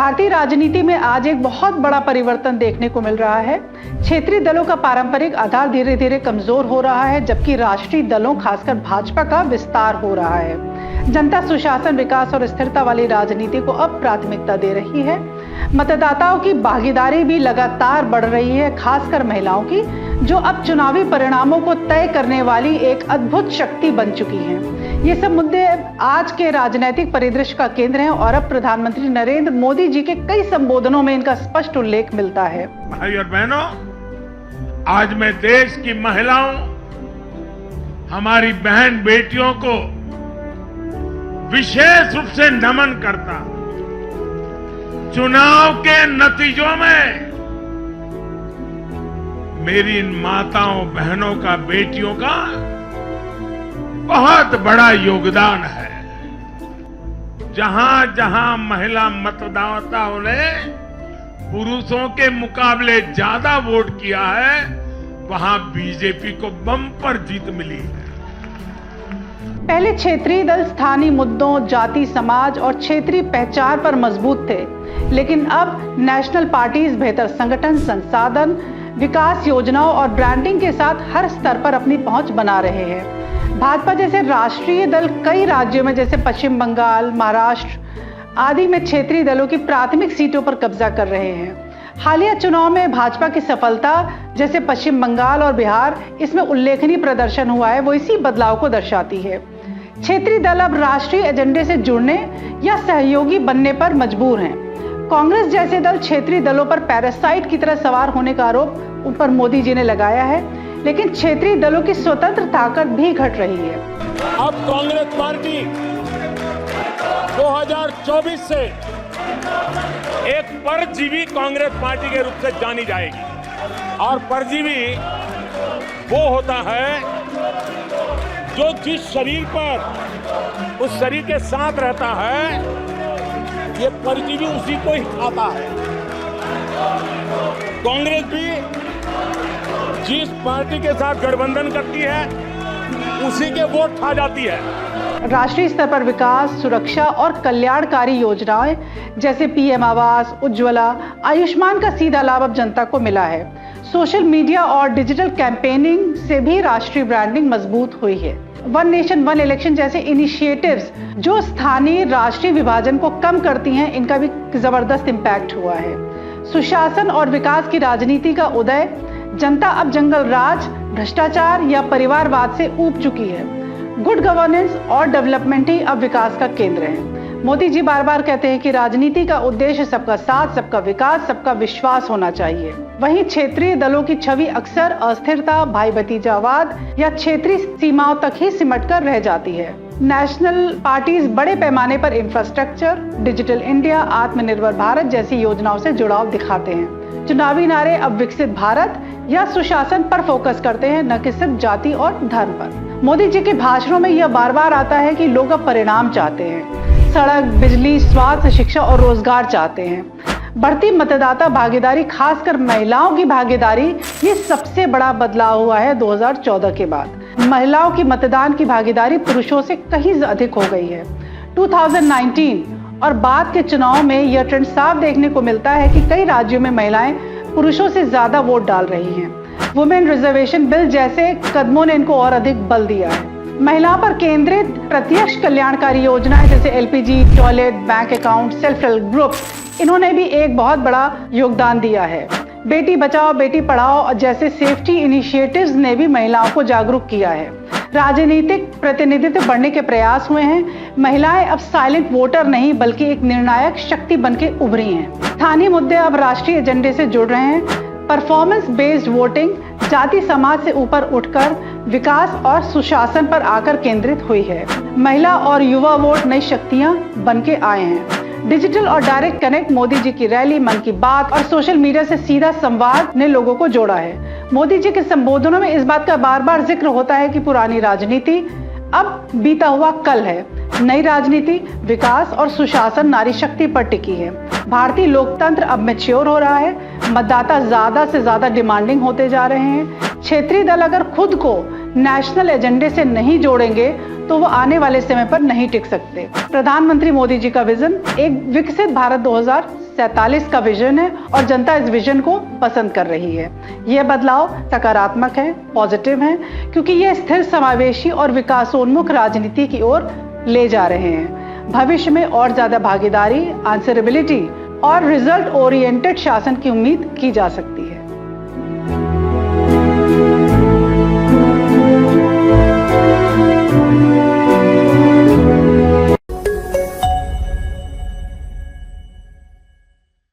भारतीय राजनीति में आज एक बहुत बड़ा परिवर्तन देखने को मिल रहा है। क्षेत्रीय दलों का पारंपरिक आधार धीरे धीरे कमजोर हो रहा है, जबकि राष्ट्रीय दलों खासकर भाजपा का विस्तार हो रहा है। जनता सुशासन, विकास और स्थिरता वाली राजनीति को अब प्राथमिकता दे रही है। मतदाताओं की भागीदारी भी लगातार बढ़ रही है, खासकर महिलाओं की, जो अब चुनावी परिणामों को तय करने वाली एक अद्भुत शक्ति बन चुकी हैं। ये सब मुद्दे आज के राजनीतिक परिदृश्य का केंद्र हैं और अब प्रधानमंत्री नरेंद्र मोदी जी के कई संबोधनों में इनका स्पष्ट उल्लेख मिलता है। भाई और बहनों, आज मैं देश की महिलाओं, हमारी बहन बेटियों को विशेष रूप से नमन करता हूं। चुनाव के नतीजों में मेरी इन माताओं, बहनों का, बेटियों का बहुत बड़ा योगदान है। जहां जहां महिला मतदाताओं ने पुरुषों के मुकाबले ज्यादा वोट किया है, वहां बीजेपी को बम्पर जीत मिली है। पहले क्षेत्रीय दल स्थानीय मुद्दों, जाति, समाज और क्षेत्रीय पहचान पर मजबूत थे, लेकिन अब नेशनल पार्टीज बेहतर संगठन, संसाधन, विकास योजनाओं और ब्रांडिंग के साथ हर स्तर पर अपनी पहुंच बना रहे हैं। भाजपा जैसे राष्ट्रीय दल कई राज्यों में, जैसे पश्चिम बंगाल, महाराष्ट्र आदि में क्षेत्रीय दलों की प्राथमिक सीटों पर कब्जा कर रहे हैं। हालिया चुनाव में भाजपा की सफलता, जैसे पश्चिम बंगाल और बिहार, इसमें उल्लेखनीय प्रदर्शन हुआ है, वो इसी बदलाव को दर्शाती है। क्षेत्रीय दल अब राष्ट्रीय एजेंडे से जुड़ने या सहयोगी बनने पर मजबूर हैं। कांग्रेस जैसे दल क्षेत्रीय दलों पर पैरासाइट की तरह सवार होने का आरोप उन पर मोदी जी ने लगाया है, लेकिन क्षेत्रीय दलों की स्वतंत्र ताकत भी घट रही है। अब कांग्रेस पार्टी 2024 से एक परजीवी कांग्रेस पार्टी के रूप से जानी जाएगी। और परजीवी वो होता है जो जिस शरीर पर उस शरीर के साथ रहता है, ये परजीवी उसी को ही खाता है। कांग्रेस भी जिस पार्टी के साथ गठबंधन करती है, उसी के वोट खा जाती है। राष्ट्रीय स्तर पर विकास, सुरक्षा और कल्याणकारी योजनाएं जैसे पीएम आवास, उज्ज्वला, आयुष्मान का सीधा लाभ अब जनता को मिला है। सोशल मीडिया और डिजिटल कैंपेनिंग से भी राष्ट्रीय ब्रांडिंग मजबूत हुई है। वन नेशन वन इलेक्शन जैसे इनिशिएटिव्स जो स्थानीय राष्ट्रीय विभाजन को कम करती हैं, इनका भी जबरदस्त इम्पैक्ट हुआ है। सुशासन और विकास की राजनीति का उदय, जनता अब जंगल राज, भ्रष्टाचार या परिवारवाद से ऊब चुकी है। गुड गवर्नेंस और डेवलपमेंट ही अब विकास का केंद्र है। मोदी जी बार बार कहते हैं कि राजनीति का उद्देश्य सबका साथ, सबका विकास, सबका विश्वास होना चाहिए। वहीं क्षेत्रीय दलों की छवि अक्सर अस्थिरता, भाई भतीजावाद या क्षेत्रीय सीमाओं तक ही सिमटकर रह जाती है। नेशनल पार्टीज बड़े पैमाने पर इंफ्रास्ट्रक्चर, डिजिटल इंडिया, आत्मनिर्भर भारत जैसी योजनाओं से जुड़ाव दिखाते हैं। चुनावी नारे अब विकसित भारत या सुशासन पर फोकस करते हैं, न कि सिर्फ जाति और धर्म पर। मोदी जी के भाषणों में यह बार बार आता है कि लोग अब परिणाम चाहते हैं, सड़क, बिजली, स्वास्थ्य, शिक्षा और रोजगार चाहते हैं। बढ़ती मतदाता भागीदारी, खासकर महिलाओं की भागीदारी, ये सबसे बड़ा बदलाव हुआ है 2014 के बाद। महिलाओं की मतदान की भागीदारी पुरुषों से कहीं अधिक हो गई है। 2019 और बाद के चुनाव में यह ट्रेंड साफ देखने को मिलता है कि कई राज्यों में महिलाएं पुरुषों से ज्यादा वोट डाल रही हैं। वुमेन रिजर्वेशन बिल जैसे कदमों ने इनको और अधिक बल दिया है। महिलाओं पर केंद्रित प्रत्यक्ष कल्याणकारी योजनाएं जैसे LPG, toilet, bank account, self help group, इन्होंने भी एक बहुत बड़ा योगदान दिया है। बेटी बचाओ बेटी पढ़ाओ जैसे सेफ्टी इनिशिएटिव्स ने भी महिलाओं को जागरूक किया है। राजनीतिक प्रतिनिधित्व बढ़ने के प्रयास हुए हैं। महिलाएं अब साइलेंट वोटर नहीं, बल्कि एक निर्णायक शक्ति बनके उभरी हैं। स्थानीय मुद्दे अब राष्ट्रीय एजेंडे से जुड़ रहे हैं। परफॉर्मेंस बेस्ड वोटिंग जाति समाज से ऊपर उठकर विकास और सुशासन पर आकर केंद्रित हुई है। महिला और युवा वोट नई शक्तियां बनके आए हैं। डिजिटल और डायरेक्ट कनेक्ट, मोदी जी की रैली, मन की बात और सोशल मीडिया से सीधा संवाद ने लोगों को जोड़ा है। मोदी जी के संबोधनों में इस बात का बार बार जिक्र होता है कि पुरानी राजनीति अब बीता हुआ कल है। नई राजनीति विकास और सुशासन नारी शक्ति पर टिकी है। भारतीय लोकतंत्र अब मैच्योर हो रहा है। मतदाता ज्यादा से ज्यादा डिमांडिंग होते जा रहे हैं। क्षेत्रीय दल अगर खुद को नेशनल एजेंडे से नहीं जोड़ेंगे तो वो आने वाले समय पर नहीं टिक सकते। प्रधानमंत्री मोदी जी का विजन एक विकसित भारत 2047 का विजन है और जनता इस विजन को पसंद कर रही है। यह बदलाव सकारात्मक है, पॉजिटिव है, क्योंकि ये स्थिर, समावेशी और विकासोन्मुख राजनीति की ओर ले जा रहे हैं। भविष्य में और ज्यादा भागीदारी, आंसरेबिलिटी और रिजल्ट ओरिएंटेड शासन की उम्मीद की जा सकती है।